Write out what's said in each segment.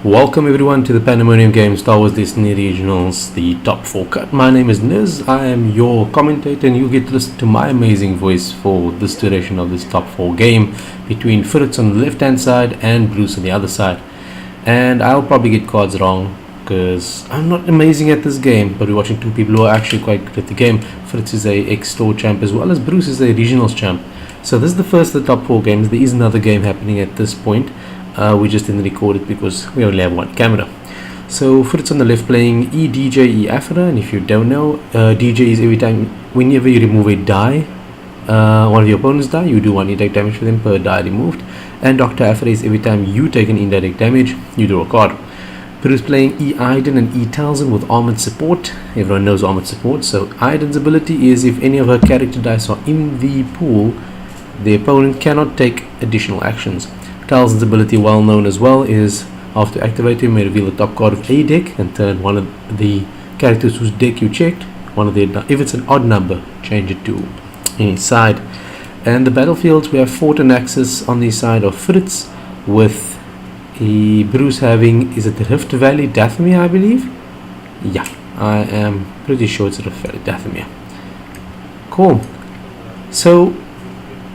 Welcome everyone to the Pandemonium game Star Wars Destiny Regionals, the top 4 cut. My name is Niz, I am your commentator and you get to listen to my amazing voice for this duration of this top 4 game between Fritz on the left hand side and Bruce on the other side. And I'll probably get cards wrong because I'm not amazing at this game, but we're watching two people who are actually quite good at the game. Fritz is a X-Store champ as well as Bruce is a Regionals champ. So this is the first of the top 4 games. There is another game happening at this point. We just didn't record it because we only have one camera. So Fritz on the left playing eDJ eAphra, and if you don't know, DJ is every time whenever you remove a die, one of your opponents die, you do one indirect damage for them per die removed. And Dr. Aphra is every time you take an indirect damage, you draw a card. Bruce playing eIden and eTalzin with armored support. Everyone knows armored support. So Iden's ability is if any of her character dice are in the pool, the opponent cannot take additional actions. Talzin's ability, well known as well, is after activating, you may reveal the top card of a deck and turn one of the characters whose deck you checked, if it's an odd number, change it to any side. And the battlefields, we have Fort and Axis on the side of Fritz, with Bruce having, is it the Rift Valley Dathomir, I believe? Yeah, I am pretty sure it's the Rift Valley Dathomir. Cool. So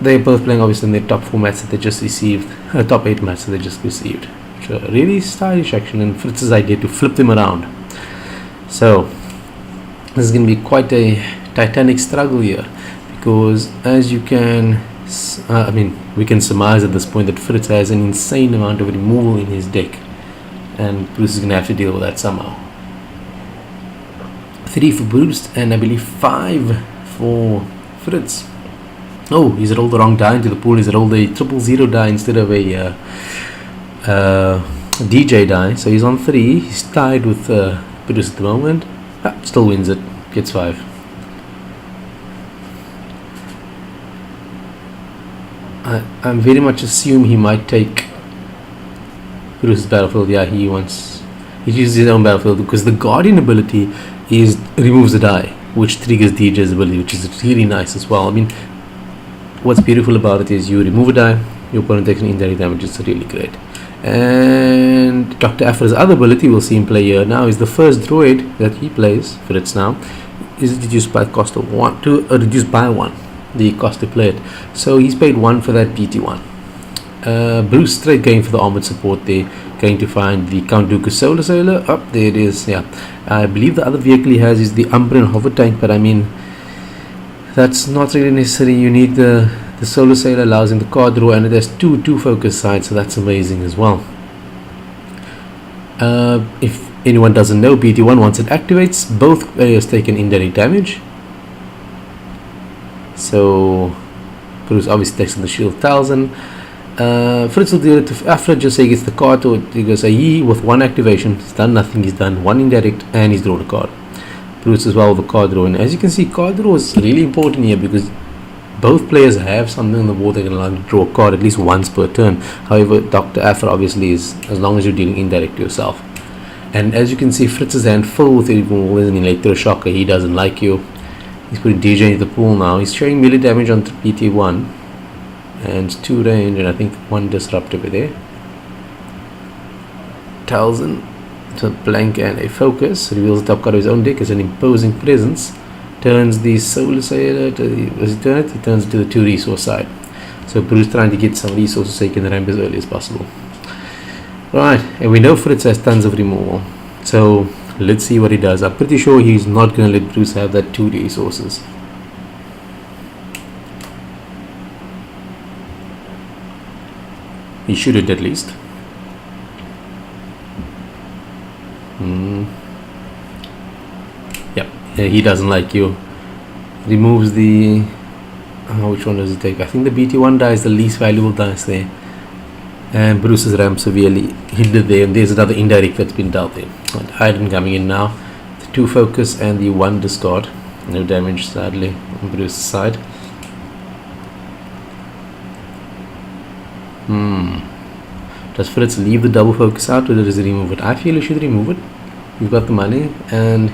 they're both playing obviously in their top 4 mats that they just received, top 8 mats that they just received. So really stylish action, and Fritz's idea to flip them around. So this is going to be quite a titanic struggle here, because as you can, we can surmise at this point that Fritz has an insane amount of removal in his deck, and Bruce is going to have to deal with that somehow. 3 for Bruce, and I believe 5 for Fritz. Oh, he's rolled the wrong die into the pool. He's rolled a 000 die instead of a DJ die. So he's on 3. He's tied with Bruce at the moment. Still wins it. Gets 5. I'm very much assume he might take Bruce's battlefield. Yeah, he uses his own battlefield because the Guardian ability is removes the die, which triggers DJ's ability, which is really nice as well. I mean, what's beautiful about it is you remove a die, your opponent takes an indirect damage. It's really great. And Dr. Aphra's other ability, we'll see him play here now, is the first droid that he plays, Fritz now, is reduced by the cost of 1 to reduced by 1, the cost to play it. So he's paid 1 for that PT1. Bruce straight going for the armored support there, going to find the Count Dooku solar sailor. Up there it is. Yeah, I believe the other vehicle he has is the Umbaran hover tank, but I mean, that's not really necessary. You need the solar sailor, allows him the card draw, and it has two focus sides, so that's amazing as well. If anyone doesn't know, PT1, once it activates, both players take an indirect damage. So Bruce obviously takes on the shield Talzin. Fritz will deal it to Ephra, just say he gets the card, or he goes a Yi with 1 activation. He's done nothing, he's done 1 indirect, and he's drawn a card. Bruce as well with the card draw, and as you can see, card draw is really important here because both players have something on the board that can allow them to draw a card at least once per turn. However, Dr. Aphra obviously is as long as you're dealing indirect to yourself. And as you can see, Fritz's hand full with removal, isn't he? Like through a shocker, he doesn't like you. He's putting DJ into the pool now. He's showing melee damage on PT1 and 2 range, and I think 1 disrupt over there. Talzin, to blank and a focus, reveals the top card of his own deck as an imposing presence, turns the solar sailor to the, he turns it to the 2 resource side. So Bruce trying to get some resources so he can ramp as early as possible. Right, and we know Fritz has tons of removal, so let's see what he does. I'm pretty sure he's not going to let Bruce have that 2 resources. He should have at least. Yep, he doesn't like you. Removes the which one does he take? I think the BT1 die is the least valuable dice there, and Bruce's ramp severely hindered there, and there's another indirect that's been dealt there. And Iden coming in now, the 2 focus and the 1 discard. No damage sadly on Bruce's side. Does Fritz leave the double focus out, or does he remove it? I feel he should remove it. You've got the money, and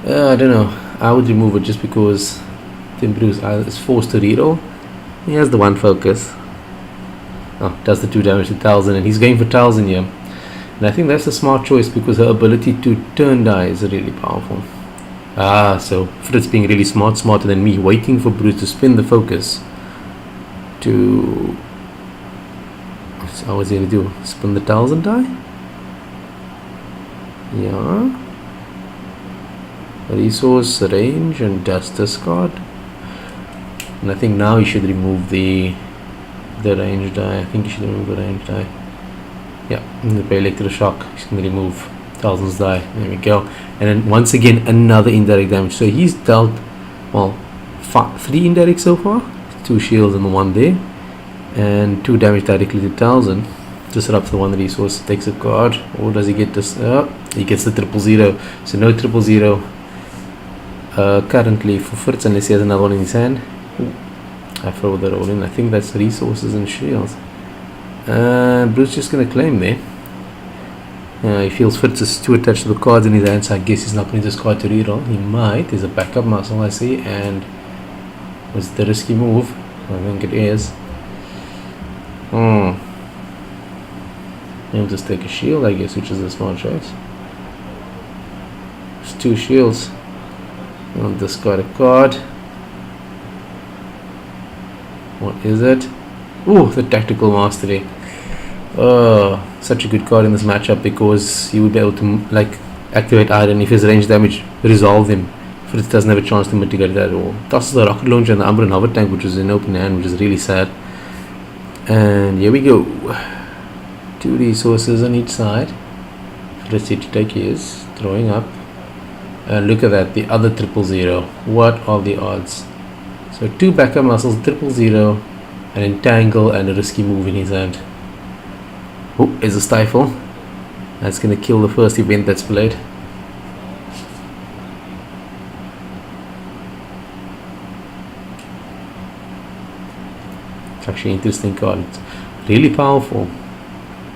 I don't know, I would remove it just because then Bruce is forced to reroll. He has the 1 focus. Oh, does the 2 damage to Talzin, and he's going for Talzin here. And I think that's a smart choice because her ability to turn die is really powerful. So Fritz being really smarter than me, waiting for Bruce to spin the focus to... So what's he going to do? Spin the Talzin die? Yeah. Resource, range, and dust discard. And I think now he should remove the range die. I think he should remove the range die. Yeah, and the electroshock. He's going to remove Talzin's die. There we go. And then once again another indirect damage. So he's dealt, well, 3 indirect so far. 2 shields and 1 there. And 2 damage directly to Talzin. Disrupts the 1 resource, takes a card. Or does he get this? He gets the 000. So no 000 currently for Fritz unless he has another one in his hand. eAphra with the roll in. I think that's resources and shields. Bruce just going to claim there. He feels Fritz is too attached to the cards in his hand, so I guess he's not going to discard to reroll. He might. There's a backup muscle, I see. And was the risky move? I think it is. He'll just take a shield, I guess, which is a smart choice. There's 2 shields. I'll discard a card. What is it? Ooh, the tactical mastery. Such a good card in this matchup because you would be able to like activate Iden if his range damage resolve him. Fritz doesn't have a chance to mitigate that at all. Tosses the rocket launcher and the Umbaran hover tank, which is in open hand, which is really sad. And here we go. 2 resources on each side. Fritz here to take his, throwing up. And look at that, the other 000. What are the odds? So 2 backup muscles, 000, an entangle, and a risky move in his hand. Oh, is a Stifle. That's going to kill the first event that's played. It's actually an interesting card. It's really powerful.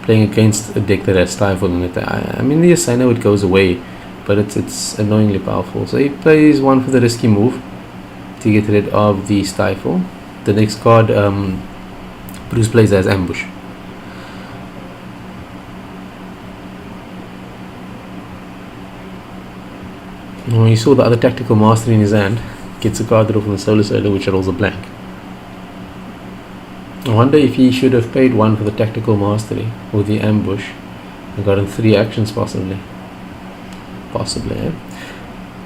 Playing against a deck that has Stifle in it. I mean, yes, I know it goes away, but it's annoyingly powerful. So he plays 1 for the risky move to get rid of the Stifle. The next card Bruce plays as Ambush. When you saw the other tactical mastery in his hand, gets a card draw from the Solar Sailor, which rolls a blank. I wonder if he should have paid 1 for the tactical mastery or the ambush and gotten 3 actions possibly.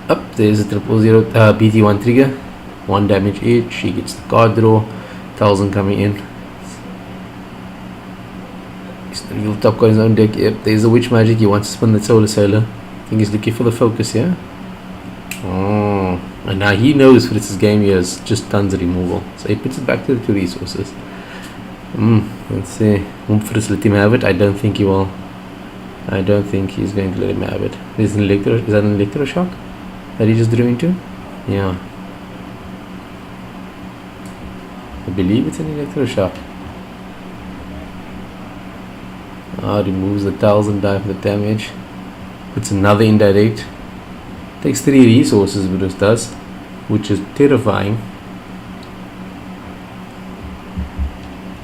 Up there's a 000 BT1 trigger, 1 damage each. He gets the card draw. Talzin coming in. He's the real top card in his own deck. Yep, there's a witch magic. He wants to spin the Solar Sailor. I think he's looking for the focus here. Oh, and now he knows Fritz's game here is just tons of removal, so he puts it back to the 2 resources. Let's see. Won't Fritz let him have it? I don't think he will. I don't think he's going to let him have it. Is that an electroshock that he just drew into? Yeah, I believe it's an electroshock. Removes the Talzin die for the damage. Puts another indirect. Takes 3 resources, Bruce does, which is terrifying.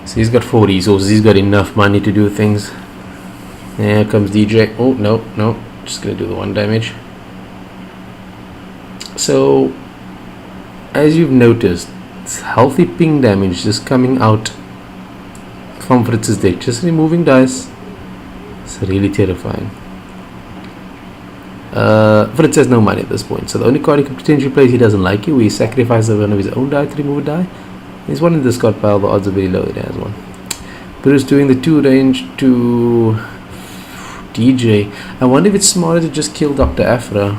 So he's got 4 resources. He's got enough money to do things. Here comes DJ. Oh, no. Just gonna do the 1 damage. So, as you've noticed, it's healthy ping damage just coming out from Fritz's deck. Just removing dice. It's really terrifying. Fritz has no money at this point, so the only card he could potentially play is he doesn't like you. He sacrifices one of his own die to remove a die. There's 1 in the discard pile, the odds are very low that he has 1. Bruce doing the 2 range to DJ. I wonder if it's smarter to just kill Dr. eAphra,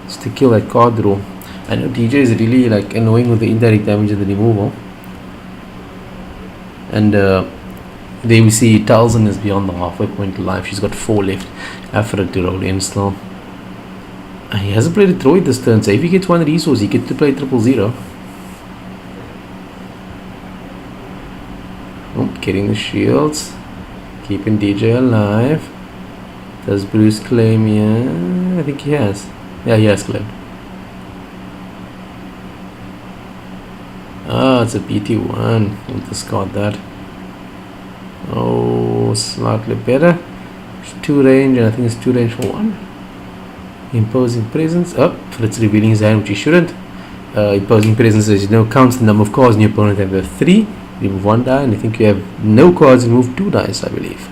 just to kill that card draw. I know DJ is really like annoying with the indirect damage and the removal. And there we see Talzin is beyond the halfway point of life. She's got 4 left. eAphra to roll in still. He hasn't played a droid this turn, so if he gets 1 resource, he gets to play 000. Oh, getting the shields. Keeping DJ alive. Does Bruce claim? Yeah, I think he has. Yeah, he has claimed. It's a BT1. We'll discard that. Oh, slightly better. It's 2 range, and I think it's 2 range for 1. Imposing presence. Oh, Fritz revealing his hand, which he shouldn't. Imposing presence, as you know, counts the number of cards in your opponent. Have 3. Remove 1 die, and I think you have no cards. Remove 2 dice, I believe.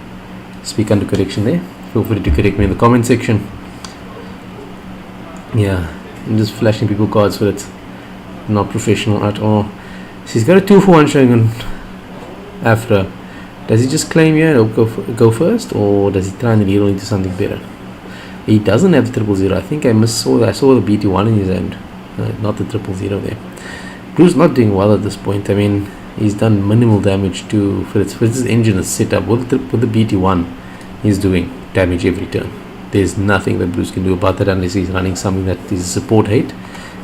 Speak under correction there. Feel free to correct me in the comment section. Yeah, I'm just flashing people cards for it. Not professional at all. So he's got a 2 for 1 showing on eAphra. Does he just claim here and go first, or does he try and reroll into something better? He doesn't have the 000. I think I saw the BT1 in his hand, not the 000 there. Bruce's not doing well at this point. I mean, he's done minimal damage to Fritz. Fritz's engine is set up with the BT1. He's doing damage every turn. There's nothing that Bruce can do about that unless he's running something that is support hate.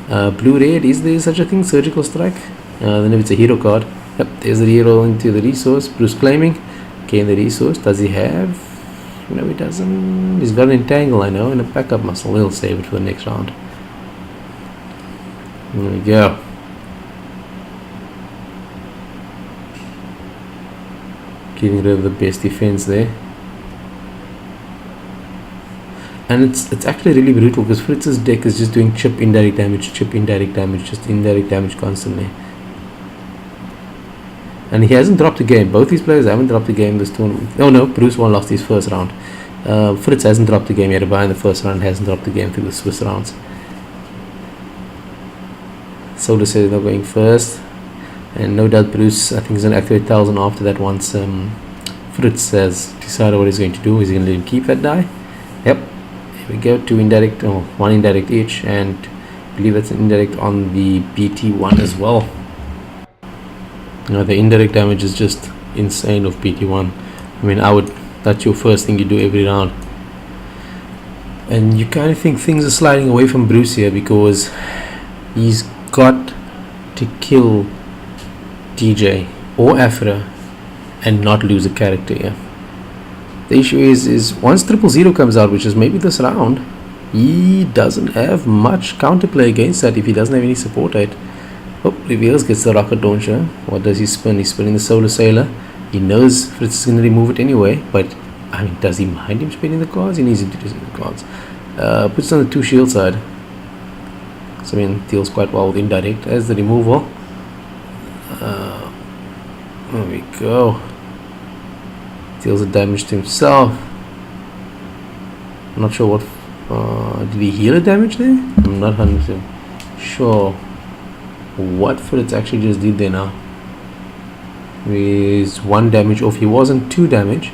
Blue-red, is there such a thing? Surgical strike? Then if it's a hero card, yep, there's a reroll into the resource. Bruce claiming, gain the resource. Does he have? No, he doesn't. He's got an entangle, I know, and a backup muscle. We'll save it for the next round. There we go. Getting rid of the best defense there. And it's actually really brutal because Fritz's deck is just doing chip indirect damage, just indirect damage constantly. And he hasn't dropped a game. Both these players haven't dropped a game this tournament. Oh no, Bruce won, lost his first round. Fritz hasn't dropped a game yet. By in the first round hasn't dropped a game through the Swiss rounds. So to say they're going first. And no doubt Bruce, I think he's going to activate Talzin after that once Fritz has decided what he's going to do. He's going to let him keep that die. Yep. Here we go, 2 indirect, or 1 indirect each, and I believe that's an indirect on the BT1 as well. Now the indirect damage is just insane of BT1. I mean, that's your first thing you do every round. And you kind of think things are sliding away from Bruce here because he's got to kill DJ or eAphra and not lose a character here. The issue is once 000 comes out, which is maybe this round, he doesn't have much counterplay against that if he doesn't have any support rate. Oh, reveals, gets the rocket launcher. What does he spin? He's spinning the solar sailor. He knows Fritz is going to remove it anyway, but I mean, does he mind him spinning the cards? He needs him to do the cards. Puts on the 2 shield side. So I mean, deals quite well with indirect as the removal. There we go. Deals the damage to himself. I'm not sure what. Did he heal the damage there? I'm not 100% sure what Fritz actually just did there now. Is 1 damage off. He wasn't 2 damage.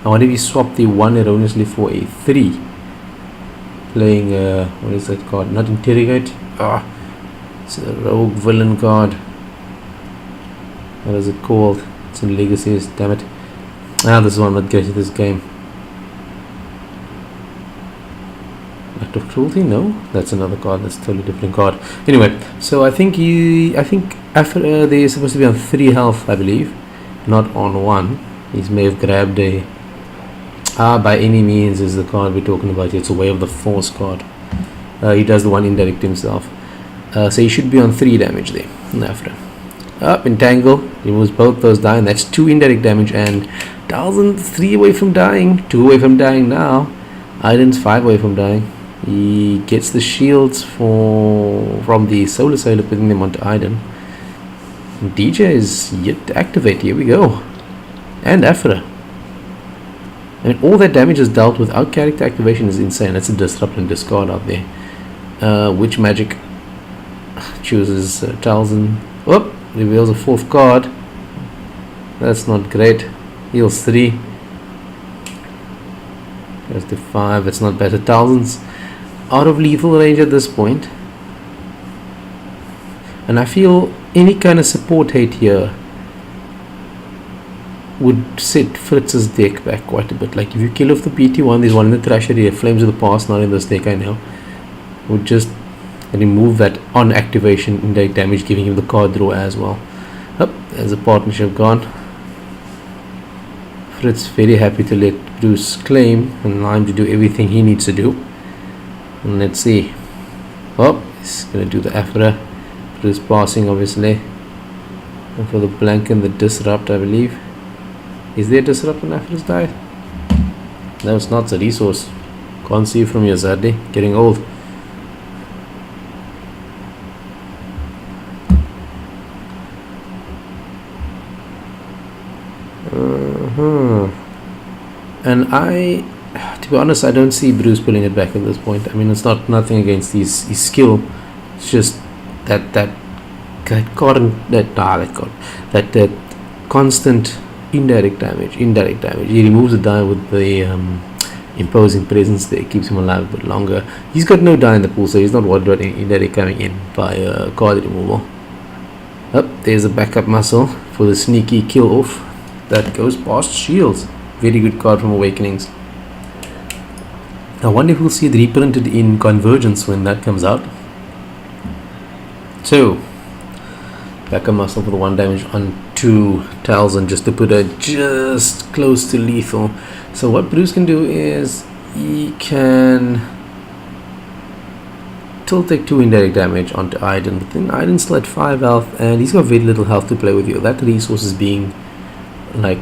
I wonder if he swapped the 1 erroneously for a 3. Playing what is that card? Not interrogate. It's a rogue villain card. What is it called? It's in Legacies. Damn it. This is one I'm not getting this game. Act of Cruelty? No, that's another card. That's a totally different card. Anyway, so I think after they're supposed to be on 3 health, I believe, not on 1. He may have grabbed a. By any means is the card we're talking about here. It's a Way of the Force card. He does the 1 indirect himself. So he should be on 3 damage there. After. Entangle. Removes both those die, and that's 2 indirect damage. And Talzin 3 away from dying. 2 away from dying now. Iden's 5 away from dying. He gets the shields from the solar sailor, putting them onto Iden. DJ is yet to activate. Here we go. And eAphra. I mean, all that damage is dealt without character activation is insane. That's a disrupt and discard out there. Witch magic chooses Talzin. Oh, reveals a 4th card. That's not great. Heals 3. Goes to 5. That's not better. Talzin's out of lethal range at this point. And I feel any kind of support hate here would set Fritz's deck back quite a bit. Like if you kill off the BT1, there's one in the treasury, Flames of the Past, not in this deck I know, would just remove that on activation indirect damage, giving him the card draw as well. There's a partnership gone. Fritz very happy to let Bruce claim and allow him to do everything he needs to do. And let's see. He's gonna do the eAphra. Bruce passing obviously. And for the blank and the disrupt, I believe. Is there disrupt on eAphra's die? No, it's not a resource. Can't see from here, sadly. Getting old. And to be honest, I don't see Bruce pulling it back at this point. I mean, it's not nothing against his skill. It's just that constant indirect damage. He removes the die with the imposing presence there, keeps him alive a bit longer. He's got no die in the pool, so he's not worried about any indirect coming in by card removal. There's a backup muscle for the sneaky kill off. That goes past shields. Very good card from Awakenings. I wonder if we'll see it reprinted in Convergence when that comes out. So, backup muscle for the 1 damage on 2 Talzin, just to put her just close to lethal. So what Bruce can do is he can still take 2 indirect damage onto Iden, but then Iden's still at 5 health and he's got very little health to play with here. That resource is being like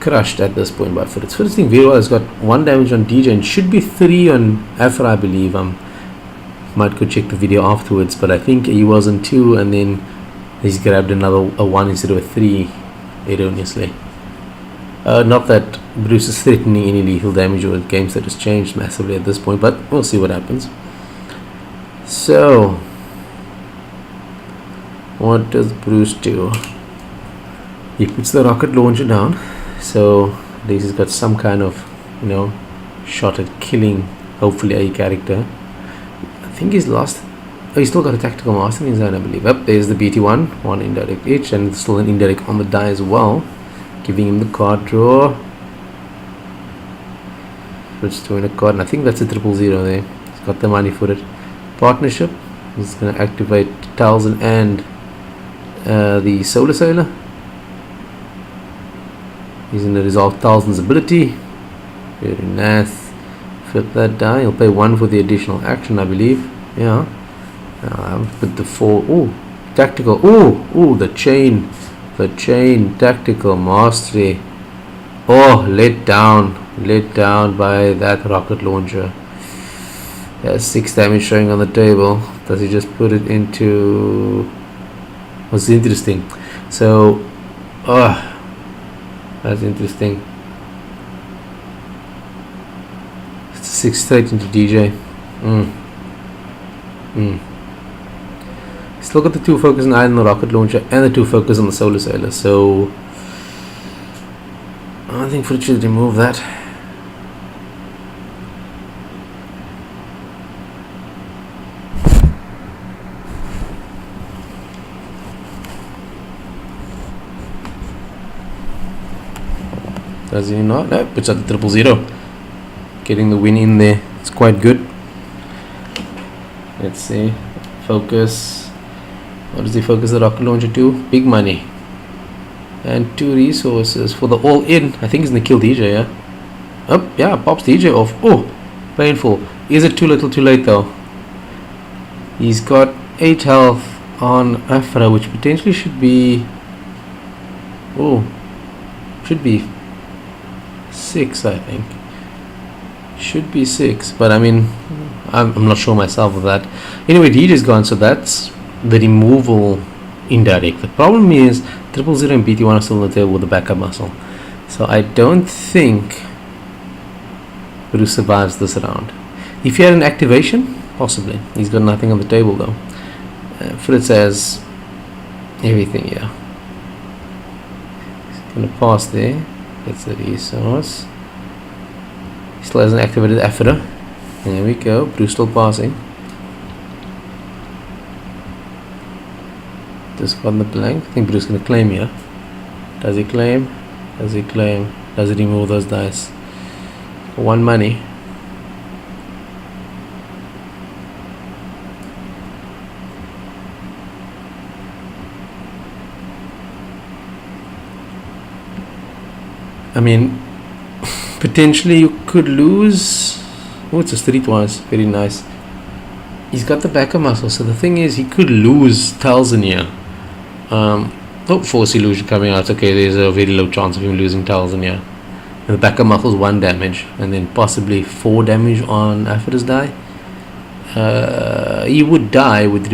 crushed at this point by Fritz. Fritz doing very well. Has got 1 damage on DJ and should be 3 on eAphra, I believe. Might go check the video afterwards, but I think he was on 2 and then he's grabbed another a 1 instead of a 3 erroneously. Not that Bruce is threatening any lethal damage or game set has changed massively at this point, but we'll see what happens. So, what does Bruce do? He puts the rocket launcher down, so at least he's got some kind of, shot at killing, hopefully, a character. I think he's lost. Oh, he's still got a tactical master in his hand, I believe. There's the BT1, 1 indirect each, and still an indirect on the die as well, giving him the card draw. Which throwing a card, and I think that's a 000 there. He's got the money for it. Partnership. He's going to activate Talzin and the Solar Sailor. He's going to resolve Talzin's ability. Very nice. Flip that die. He'll pay 1 for the additional action, I believe. Yeah. Put the 4. Ooh, tactical. Ooh, the chain. The chain. Tactical mastery. Oh, let down by that rocket launcher. There's 6 damage showing on the table. Does he just put it into... What's interesting? So, that's interesting. It's 6 straight into DJ. Still got the 2 focus on Iden, the rocket launcher, and the 2 focus on the Solar Sailor. So, I think Fritz should remove that. Does he not? No, puts out the 000. Getting the win in there. It's quite good. Let's see. Focus. What does he focus the rocket launcher to? Big money. And 2 resources for the all-in. I think he's going to kill DJ, yeah? Yeah, pops DJ off. Oh, painful. Is it too little too late though? He's got 8 health on eAphra, which potentially should be... should be 6, I think. Should be 6, but I mean, I'm not sure myself of that. Anyway, DJ's gone, so that's the removal indirect. The problem is 000 and BT1 are still on the table with the backup muscle, so I don't think Bruce survives this round. If he had an activation, possibly. He's got nothing on the table though. Fritz has everything here. He's gonna pass there. That's the resource. He still hasn't activated eAphra. There we go. Bruce still passing. Just got the blank. I think Bruce is going to claim here. Does he claim? Does he claim? Does he remove those dice? 1 money. I mean, potentially you could lose. Oh, it's a streetwise. Very nice. He's got the backup muscle, so the thing is, he could lose Talzin here. Force illusion coming out. Okay, there's a very low chance of him losing Talzin here. The backup muscles 1 damage, and then possibly 4 damage on eAphra's die. You would die with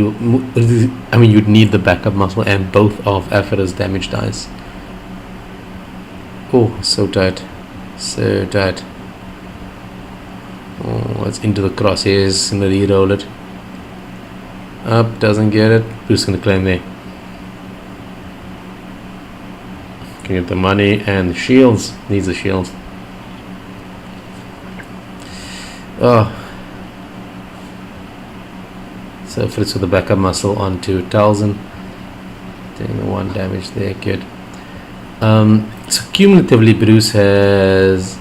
I mean, you'd need the backup muscle and both of eAphra's damage dice. Oh, so tight, so tight. Oh, it's into the crosshairs. Gonna re-roll it. Up, doesn't get it. Who's gonna claim there? Can get the money and the shields. Needs the shields. Oh. So Fritz with the backup muscle onto Talzin. Taking the 1 damage there, good. So cumulatively Bruce has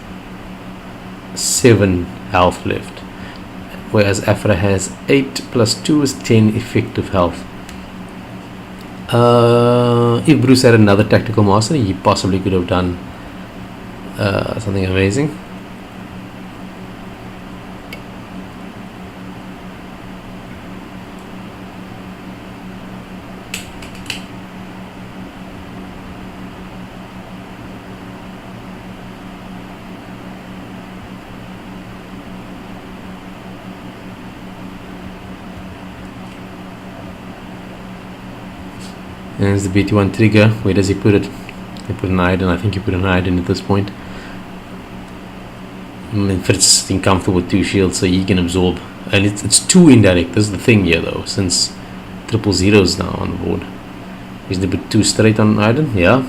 7 health left, whereas eAphra has 8 plus 2 is 10 effective health. If Bruce had another tactical master, he possibly could have done something amazing. And it's the BT1 trigger. Where does he put it? He put an Iden. I think he put an Iden at this point. And Fritz is sitting comfortable with 2 shields, so he can absorb. And it's 2 indirect. This is the thing here, though, since 000 is now on the board. He's going to put 2 straight on Iden, yeah.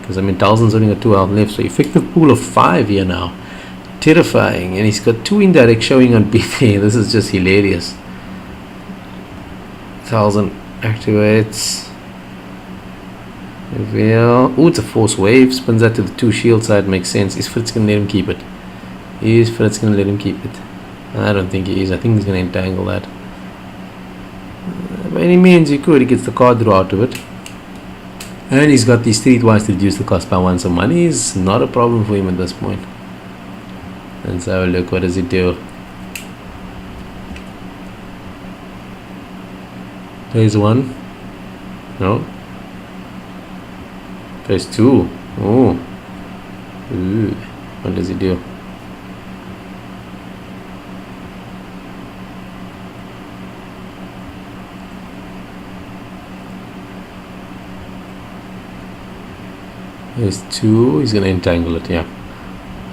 Because I mean, Talzin's only got 2 health left, so effective pool of 5 here now. Terrifying. And he's got 2 indirect showing on BT. This is just hilarious. Talzin activates. Oh, it's a force wave. Spins that to the 2 shield side. Makes sense. Is Fritz going to let him keep it? Is Fritz going to let him keep it? I don't think he is. I think he's going to entangle that. By any means he could. He gets the card draw out of it. And he's got the streetwise to reduce the cost by 1. So money is not a problem for him at this point. Let's have a look. What does he do? There's 1. No. There's 2. Oh. Ooh. What does he do? There's 2. He's gonna entangle it. Yeah.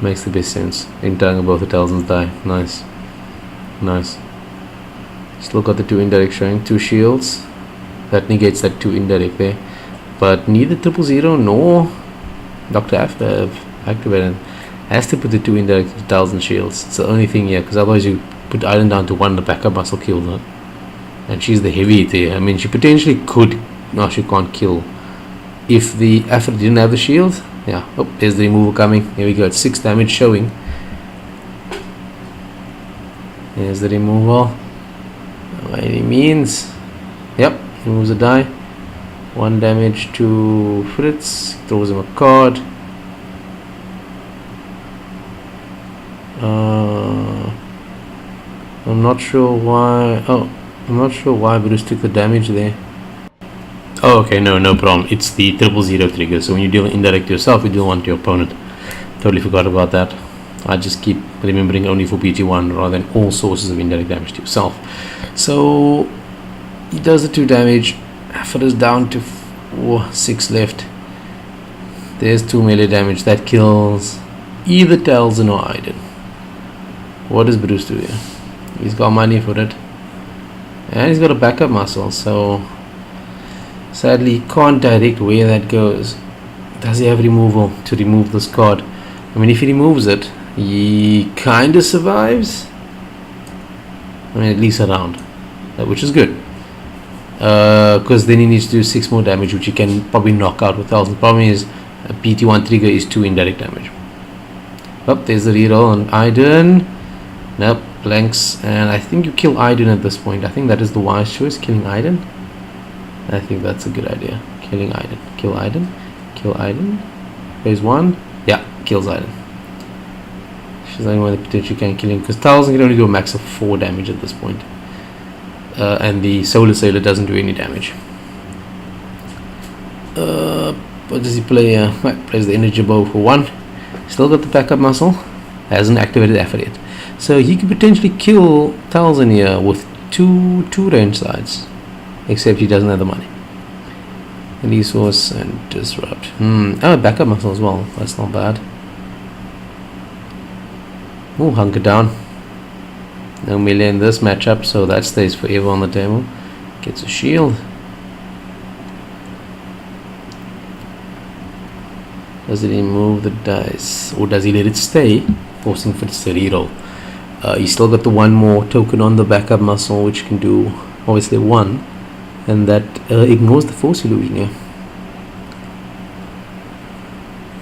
Makes the best sense. Entangle both the Talzins die. Nice. Nice. Still got the 2 indirect showing. 2 shields. That negates that 2 indirect there. But neither 000 nor Dr. eAphra have activated. Has to put the 2 indirect Talzin shields. It's the only thing here, because otherwise you put Iden down to 1, the backup muscle kills her. And she's the heavy hitter. I mean, she potentially could. No, she can't kill. If the eAphra didn't have the shield, yeah. Oh, there's the removal coming. Here we go. It's 6 damage showing. There's the removal. By any means. Yep, removes a die. 1 damage to Fritz. Throws him a card. I'm not sure why. Oh, I'm not sure why Bruce took the damage there. Oh, okay, no problem. It's the 000 trigger. So when you deal indirect to yourself, you deal 1 to your opponent. Totally forgot about that. I just keep remembering only for BT1 rather than all sources of indirect damage to yourself. So he does the 2 damage. eAphra is down to 6 left. There's 2 melee damage. That kills either Talzin or Iden. What does Bruce do here? He's got money for it. And he's got a backup muscle, so sadly he can't direct where that goes. Does he have removal to remove this card? I mean, if he removes it, he kind of survives. I mean, at least a round, which is good. Because then he needs to do 6 more damage, which he can probably knock out with Talzin. The problem is a PT1 trigger is 2 indirect damage. Oh, there's the reroll on Iden. Nope, blanks. And I think you kill Iden at this point. I think that is the wise choice, killing Iden. I think that's a good idea. Killing Iden. Kill Iden. Kill Iden. Phase 1. Yeah, kills Iden. She's the only one that potentially can kill him, because Talzin can only do a max of 4 damage at this point. And the Solar Sailor doesn't do any damage. What does he play? Plays the Energy Bow for 1. Still got the backup muscle. Hasn't activated eAphra yet. So he could potentially kill Talzin here with two range sides. Except he doesn't have the money. Resource and disrupt. Oh, backup muscle as well. That's not bad. Oh, hunker down. No melee in this matchup, so that stays forever on the table. Gets a shield. Does he move the dice, or does he let it stay, forcing Fritz to reroll? He's still got the one more token on the backup muscle, which can do obviously one, and that ignores the force illusion here.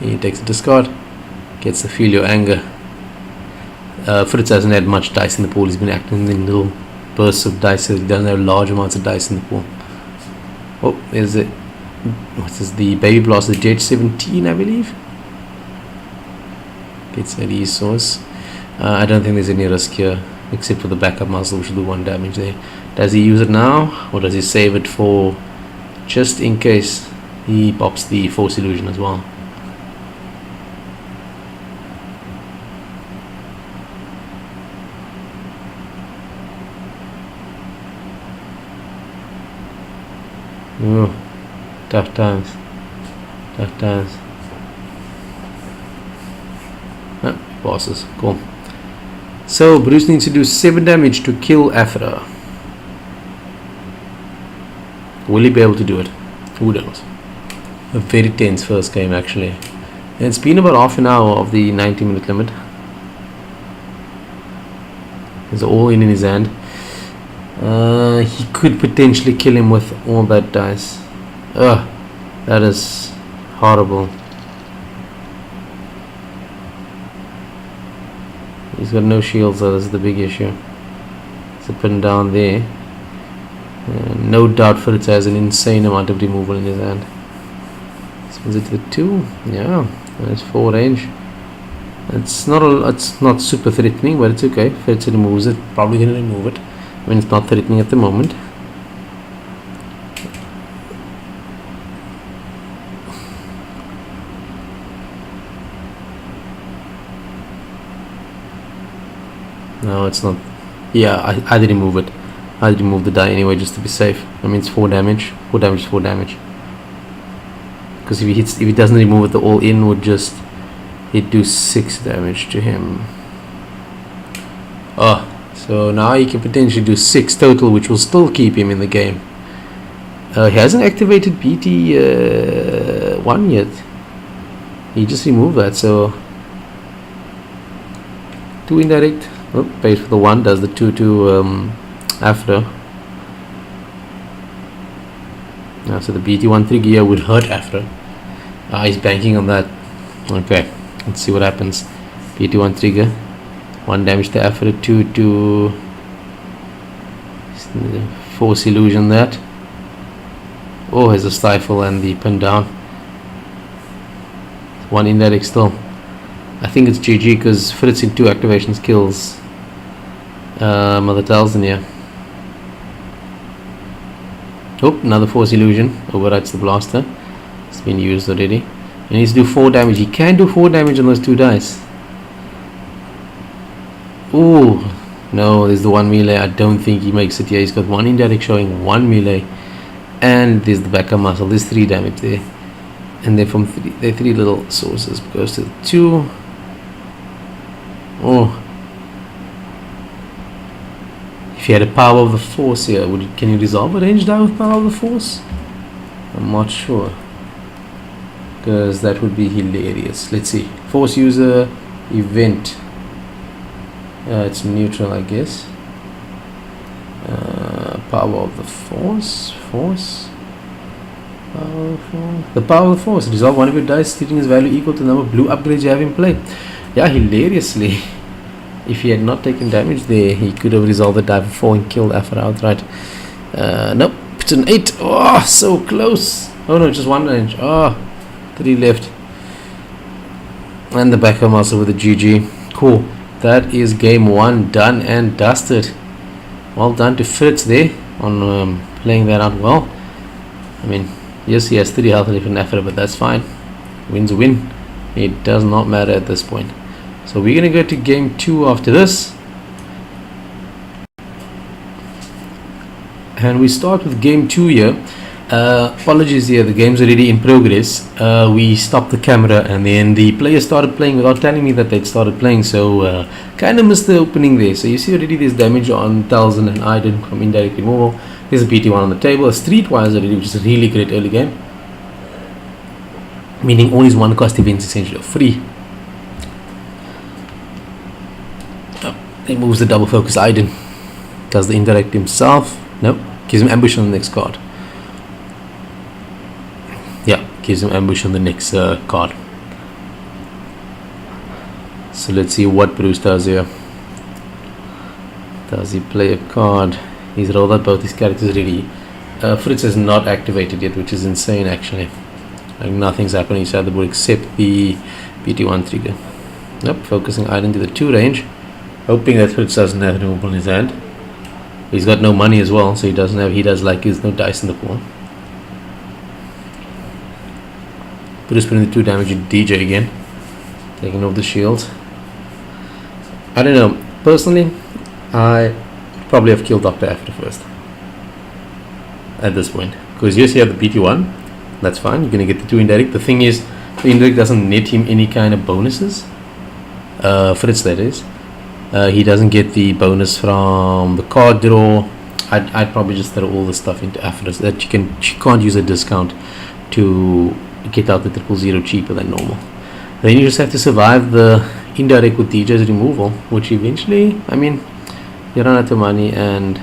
He takes a discard, gets to feel your anger. Fritz hasn't had much dice in the pool. He's been acting in little bursts of dice, so he doesn't have large amounts of dice in the pool. Oh, there's it. What is the baby blaster? Jet 17, I believe. Gets a resource. I don't think there's any risk here, except for the backup muscle, which will do 1 damage there. Does he use it now, or does he save it for just in case he pops the force illusion as well? Oh, tough times. Tough times. Ah, bosses. Cool. So Bruce needs to do 7 damage to kill eAphra. Will he be able to do it? Who knows? A very tense first game actually. And it's been about half an hour of the 90-minute limit. He's all in his hand. He could potentially kill him with all that dice. Ugh, that is horrible. He's got no shields, so this is the big issue. It's a pin down there. No doubt Fritz has an insane amount of removal in his hand. Spins it to the 2. Yeah, that's 4 range. It's not super threatening, but it's okay. Fritz removes it. Probably gonna remove it. I mean, it's not threatening at the moment. No, it's not. Yeah, I'd remove it. I'd remove the die anyway, just to be safe. I mean, it's 4 damage. 4 damage, 4 damage. Because if he doesn't remove it, the all-in would just do 6 damage to him. Oh, so now he can potentially do 6 total, which will still keep him in the game. He hasn't activated BT 1 yet. He just removed that, so 2 indirect. Oh, pays for the 1, does the 2 to eAphra. So the BT1 3 gear would hurt eAphra. He's banking on that. Okay, let's see what happens. BT1 trigger, 1 damage to eAphra, 2 to force illusion that. Oh, has a stifle and the pin down. 1 indirect still. I think it's GG because Fritz in 2 activations kills Mother Talzin here. Oh, another force illusion overrides the blaster. It's been used already. He needs to do 4 damage. He can do 4 damage on those 2 dice. Ooh, no, there's the 1 melee. I don't think he makes it here. He's got 1 indirect showing 1 melee, and there's the backup muscle. There's 3 damage there, and they're from 3. They're 3 little sources. Goes to 2. Oh. If you had a power of the force here, can you resolve a range die with power of the force? I'm not sure, because that would be hilarious. Let's see. Force user event. It's neutral, I guess. Power of the force. The power of the force. Resolve one of your dice, stating its value equal to the number of blue upgrades you have in play. Yeah, hilariously. If he had not taken damage there, he could have resolved the die for 4 and killed eAphra outright. Nope, it's an 8. Oh, so close. Oh no, just 1 range. Oh, 3 left. And the backup muscle with a GG. Cool. That is game 1 done and dusted. Well done to Fritz there on playing that out well. I mean, yes, he has 3 health left in eAphra, but that's fine. Win's a win. It does not matter at this point. So we're going to go to game 2 after this. And we start with game 2 here. Apologies here, the game's already in progress. We stopped the camera and then the player started playing without telling me that they'd started playing, so kind of missed the opening there. So you see already there's damage on Talzin and Iden from indirect removal. There's a PT1 on the table, a streetwise already, which is a really great early game, meaning all his one cost events essentially are free. He moves the double focus Iden, does the indirect himself. Nope, gives him ambush on the next card. Yeah, gives him ambush on the next card. So let's see what Bruce does here. Does he play a card? He's rolled out both his characters already. Fritz is not activated yet, which is insane actually. Like nothing's happening inside the board except the PT1 trigger. Yep, focusing Iden to the 2 range, hoping that Fritz doesn't have removal in his hand. He's got no money as well, so he doesn't have. He does like there's no dice in the pool. Bruce putting the 2 damage to DJ again, taking off the shield. I don't know. Personally, I probably have killed Dr. After first at this point, because yes, you have the PT1. That's fine. You're gonna get the 2 indirect. The thing is, the indirect doesn't net him any kind of bonuses. Fritz, that is. He doesn't get the bonus from the card draw. I'd probably just throw all the stuff into eAphra so that she can't use a discount to get out the 000 cheaper than normal. Then you just have to survive the indirect with DJ's removal, which eventually, I mean, you run out of money and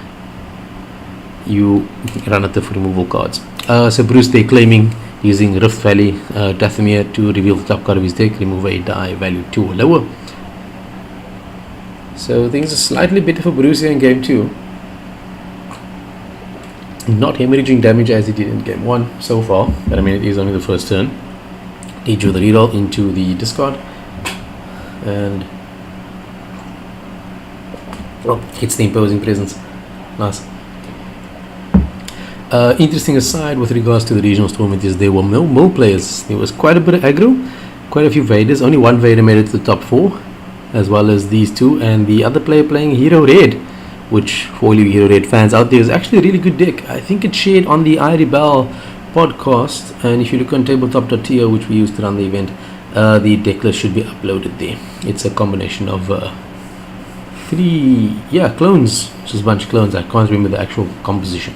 you run out of removal cards. So Bruce, they're claiming using Rift Valley Dathomir to reveal the top card of his deck, remove a die value 2 or lower. So things are slightly better for Bruce here in game 2. Not hemorrhaging damage as he did in game 1 so far, but I mean it is only the first turn. He drew the reroll into the discard and hits the imposing presence. Nice. Interesting aside with regards to the regional tournament is there were no mill players. There was quite a bit of aggro, quite a few Vaders. Only one Vader made it to the top 4, as well as these 2, and the other player playing Hero Red, which for all you Hero Red fans out there is actually a really good deck. I think it's shared on the iRebel podcast, and if you look on tabletop.to, which we used to run the event, the Decklist should be uploaded there. It's a combination of 3 clones, just a bunch of clones. I can't remember the actual composition.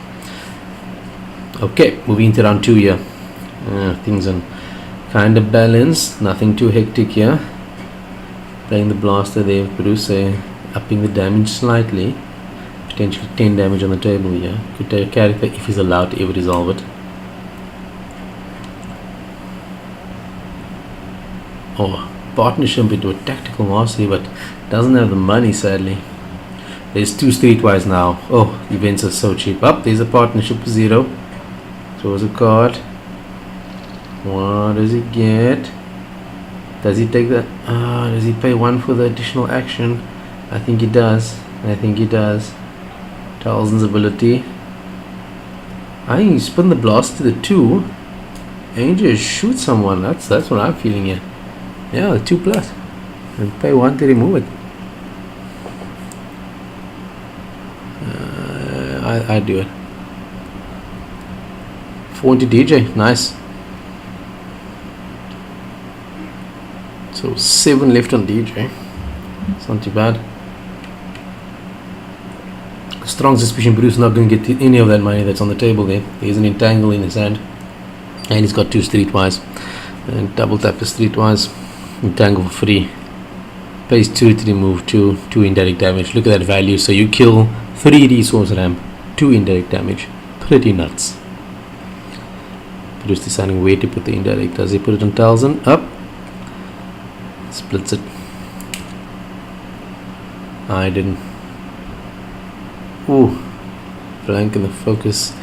Okay, moving into round 2 here. Things are kind of balanced, nothing too hectic here. Playing the blaster there, Bruce upping the damage slightly, potentially 10 damage on the table here. Could take a character if he's allowed to ever resolve it. Oh, partnership into a tactical mastery, but doesn't have the money sadly. There's 2 streetwise now. Oh, events are so cheap. Up, there's a partnership for 0. Throws a card. What does he get? Does he take that? Does he pay 1 for the additional action? I think he does. Talzin's ability. I think you spin the blast to the 2 and you just shoot someone. That's what I'm feeling here. Yeah, the 2+. And pay 1 to remove it. I do it. 4 into DJ. Nice. So 7 left on DJ. It's not too bad. Strong suspicion Bruce is not going to get any of that money that's on the table there. There's an entangle in his hand. And he's got 2 streetwise. And double tap the streetwise. Entangle for free. Pays 2 to remove 2 indirect damage. Look at that value. So you kill 3 resource ramp, 2 indirect damage. Pretty nuts. Bruce deciding where to put the indirect. Does he put it on Talzin? Up. Splits it. I didn't. Ooh, flank in the focus.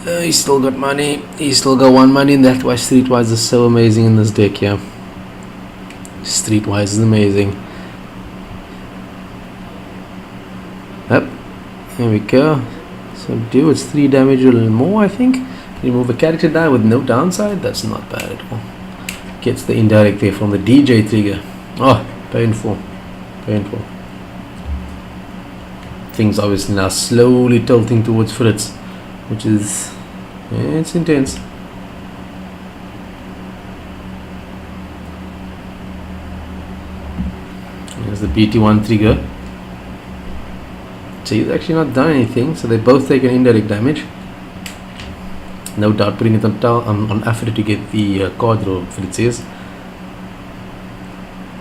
He's still got money. He's still got 1 money, and that's why Streetwise is so amazing in this deck. Yeah, Streetwise is amazing. Yep, there we go. So do it's 3 damage or a little more, I think. Remove a character die with no downside. That's not bad at all. Gets the indirect there from the DJ trigger. Oh, painful. Painful. Things obviously now slowly tilting towards Fritz, which is, it's intense. There's the BT1 trigger. So he's actually not done anything, so they both take an indirect damage. No doubt putting it on eAphra to get the card draw, Fritz is.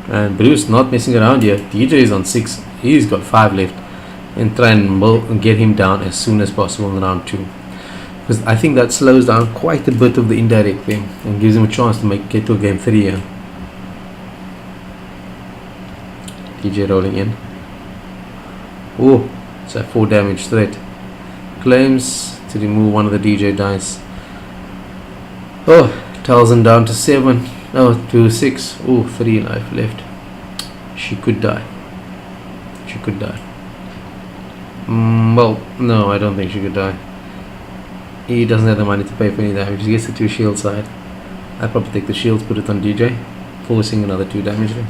And Bruce not messing around here. DJ is on 6, he's got 5 left. And try and get him down as soon as possible in round 2. Because I think that slows down quite a bit of the indirect thing and gives him a chance to get to a game 3 here. DJ rolling in. Oh, it's a 4 damage threat. Claims to remove one of the DJ dice. Oh, Talzin down to 7. No, to 6. Oh, 3 life left. She could die. She could die. Well, no, I don't think she could die. He doesn't have the money to pay for any damage. He gets the 2 shield side. I'd probably take the shields, put it on DJ, forcing another 2 damage there.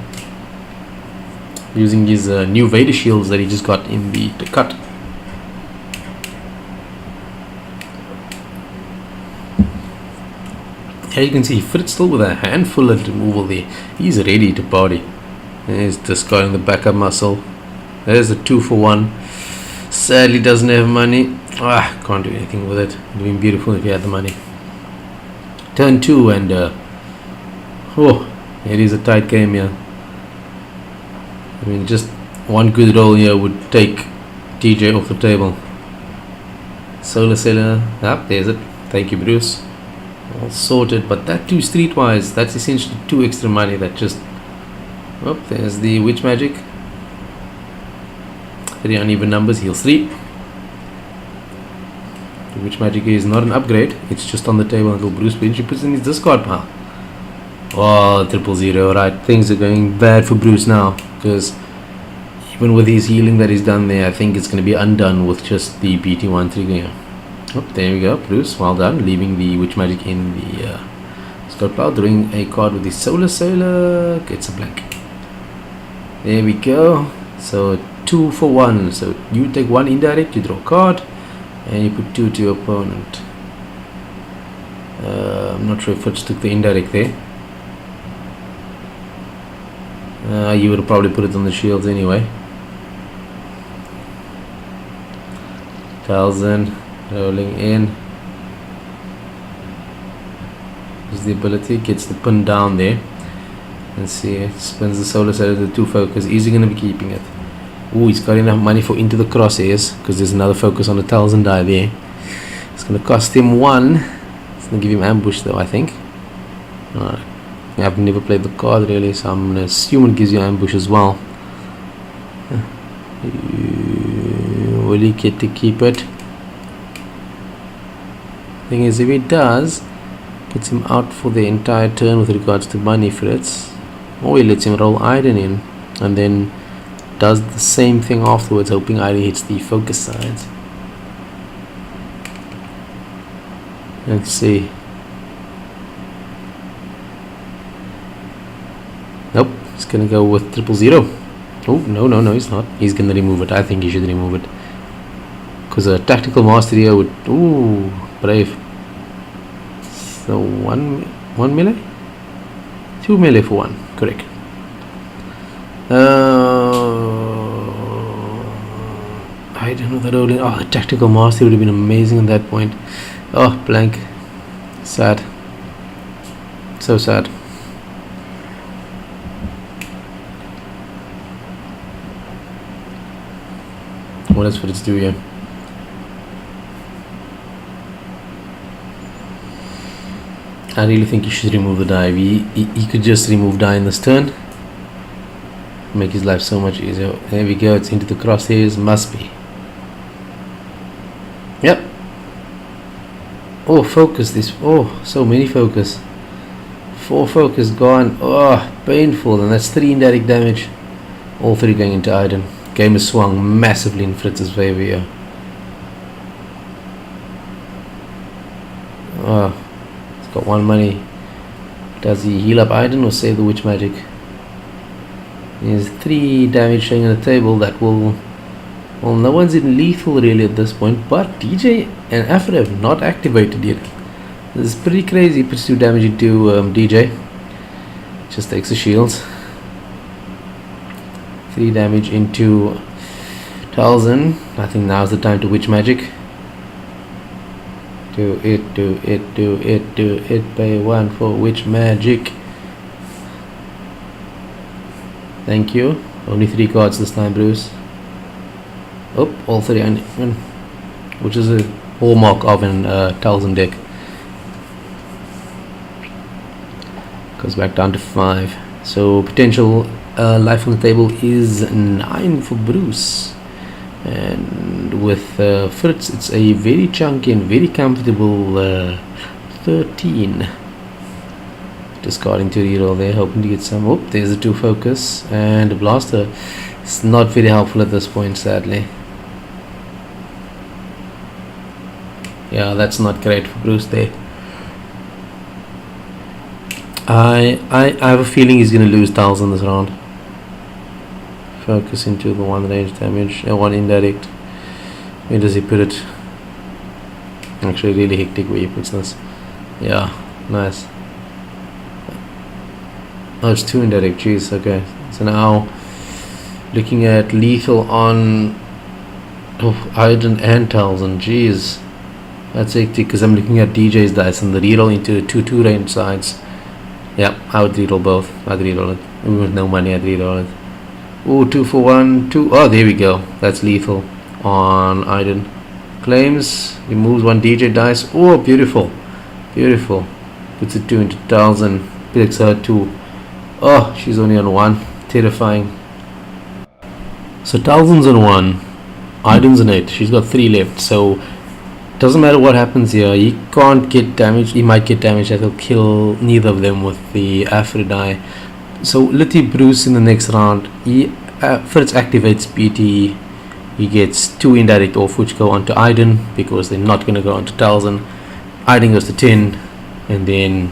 Using his new Vader shields that he just got in the cut. Here you can see Fritz still with a handful of removal there. He's ready to party. There's discarding the backup muscle. There's a 2-for-1. Sadly doesn't have money. Can't do anything with it. It would have been beautiful if he had the money. Turn 2 and it is a tight game here. I mean, just one good roll here would take DJ off the table. Solar Sailor, there's it. Thank you, Bruce. All sorted, but that 2 streetwise, that's essentially 2 extra money that just... Oh, there's the Witch Magic. 3 uneven numbers, heals 3. The Witch Magic is not an upgrade, it's just on the table until Bruce Pinch puts in his discard pile. Oh, 000, right. Things are going bad for Bruce now, because even with his healing that he's done there, I think it's going to be undone with just the BT1 trigger. Oh, there we go, Bruce, well done, leaving the Witch Magic in the discard pile, drawing a card with the Solar Sailor, gets a blank. There we go. So 2-for-1. So you take 1 indirect, you draw a card, and you put 2 to your opponent. I'm not sure if Fritz took the indirect there. You would have probably put it on the shields anyway. Talzin rolling in. Use the ability, gets the pin down there. Let's see, it spins the Solar Sailor to the 2 focus. Is he going to be keeping it? Ooh, he's got enough money for into the crosshairs because there's another focus on the Talzin die there. It's going to cost him 1. It's going to give him ambush though, I think. Alright. I've never played the card really, so I'm going to assume it gives you ambush as well. Will he get to keep it? Thing is, if he does, puts him out for the entire turn with regards to money, Fritz. Or he lets him roll Iden in and then does the same thing afterwards, hoping Iden hits the focus sides. Let's see. Nope, he's gonna go with 000. Oh, no, he's not. He's gonna remove it. I think he should remove it. Because a tactical master here would... Ooh, brave. So 1 melee? 2 melee for 1, correct. I don't know that only. Oh, the tactical master would have been amazing at that point. Oh, blank. Sad. So sad. What does Fritz do here? I really think he should remove the dive. He could just remove die in this turn. Make his life so much easier. There we go, it's into the crosshairs. Must be. Yep. Oh, focus this. Oh, so many focus. 4 focus gone. Oh, painful. And that's 3 indirect damage. All 3 going into Iden. Game has swung massively in Fritz's favor here. Oh, he's got 1 money Does he heal up Iden or save the witch magic? There's 3 damage showing on the table that will... Well, no one's in lethal really at this point, but DJ and eAphra have not activated yet. This is pretty crazy. Puts 2 damage into DJ. Just takes the shields. 3 damage into Talzin. I think now's the time to witch magic. Do it, do it, do it, do it. Pay 1 for witch magic. Thank you. Only 3 cards this time, Bruce. Oh, all 3, which is a hallmark of an Talzin deck. Goes back down to 5. So potential life on the table is 9 for Bruce. And with Fritz, it's a very chunky and very comfortable 13. Discarding to reroll there, hoping to get some. Oh, there's a 2 focus and a blaster. It's not very helpful at this point, sadly. Yeah, that's not great for Bruce there. I have a feeling he's going to lose Talzin this round. Focus into the 1 range damage, 1 indirect. Where does he put it? Actually, really hectic where he puts this. Yeah, nice. Oh, it's 2 indirect. Jeez, okay. So now, looking at lethal on Iden and Talzin. Jeez, that's hectic because I'm looking at DJ's dice and the reroll into 2 range sides. Yeah, I would reroll both. I'd reroll it. With no money, I'd reroll it. Oh, 2 for 1, 2. Oh, there we go. That's lethal on Iden. Claims, removes 1 DJ dice. Oh, beautiful. Beautiful. Puts it 2 into Talzin. Picks her 2. Oh, she's only on 1. Terrifying. So Talzin's on 1. Iden's on 8. She's got 3 left. So doesn't matter what happens here. He can't get damaged. He might get damaged that will kill neither of them with the eAphra die. So Litty Bruce in the next round. Fritz activates BT. He gets 2 indirect off which go onto Iden because they're not going to go onto Talzin. Iden goes to 10 and then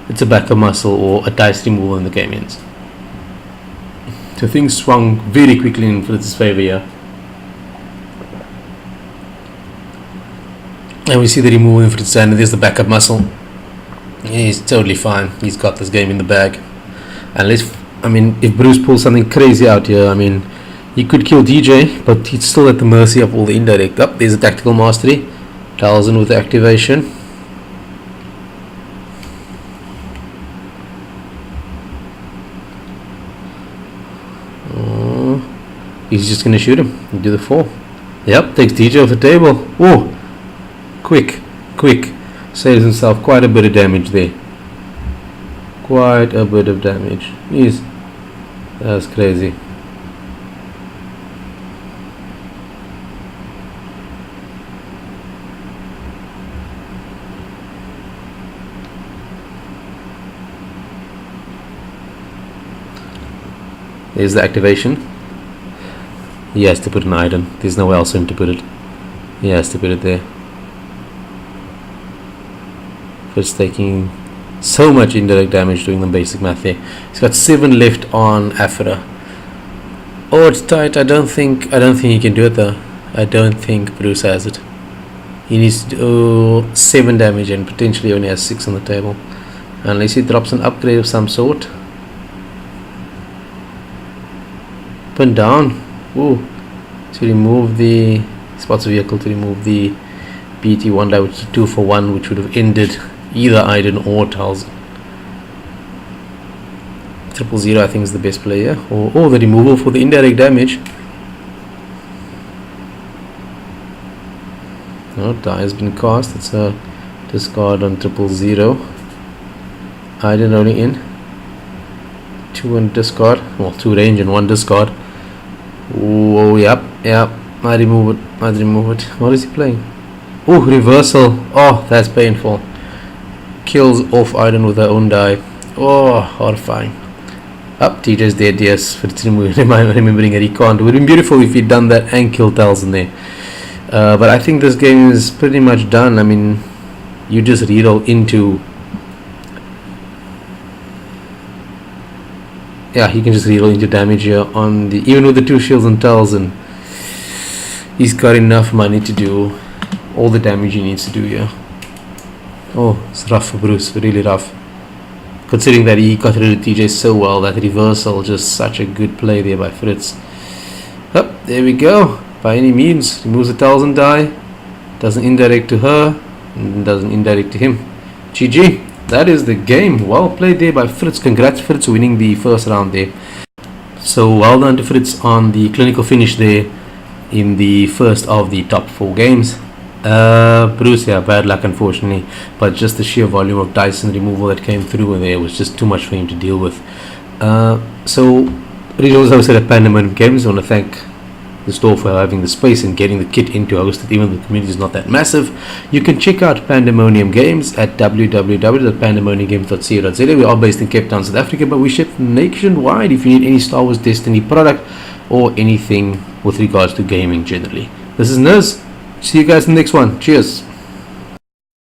it's a backup muscle or a dice removal and the game ends. So things swung very quickly in Fritz's favor here. And we see the removal in Fritz and there's the backup muscle. He's totally fine. He's got this game in the bag. Unless, I mean, if Bruce pulls something crazy out here, I mean, he could kill DJ, but he's still at the mercy of all the indirect. Up, there's a tactical mastery. Talzin with the activation. He's just going to shoot him and do the 4. Yep, takes DJ off the table. Oh, quick. Saves himself quite a bit of damage there. Quite a bit of damage. Jeez, that's crazy. There's the activation. He has to put an Iden. There's nowhere else for him to put it. He has to put it there. First taking so much indirect damage doing the basic math there. He's got 7 left on eAphra. Oh, it's tight. I don't think he can do it though. I don't think Bruce has it. He needs to do 7 damage and potentially only has 6 on the table. Unless he drops an upgrade of some sort. Pin down. Ooh. To remove the spots of vehicle, to remove the BT1 die, which is 2 for 1, which would have ended either Iden or Talzin. 000 I think is the best player. Or the removal for the indirect damage. No, die has been cast. It's a discard on 000. Iden only in. 2 and discard. Well, 2 range and 1 discard. Oh, yep. I remove it. What is he playing? Oh, reversal. Oh, that's painful. Kills off Iden with her own die. Oh, horrifying. Up, TJ's dead, yes. Fritz remembering it, he can't. It would have been beautiful if he'd done that and killed Talzin there. But I think this game is pretty much done. I mean, you just reroll into yeah, he can just reroll into damage here on the, even with the 2 shields on Talzin, he's got enough money to do all the damage he needs to do here. Oh, it's rough for Bruce, really rough. Considering that he got rid of TJ so well, that reversal, just such a good play there by Fritz. Oh, there we go. By any means, removes the Talzin die, doesn't indirect to her, and doesn't indirect to him. GG. That is the game. Well played there by Fritz. Congrats Fritz winning the first round there. So well done to Fritz on the clinical finish there in the first of the top 4 games. Bruce, yeah, bad luck unfortunately, but just the sheer volume of dice and removal that came through there was just too much for him to deal with. So regionals hosted at Pandemonium Games. I want to thank the store for having the space and getting the kit in to host it, even though the community is not that massive. You can check out Pandemonium Games at www.pandemoniumgames.co.za. We are based in Cape Town, South Africa, but we ship nationwide if you need any Star Wars Destiny product or anything with regards to gaming generally. This is Niz. See you guys in the next one. Cheers.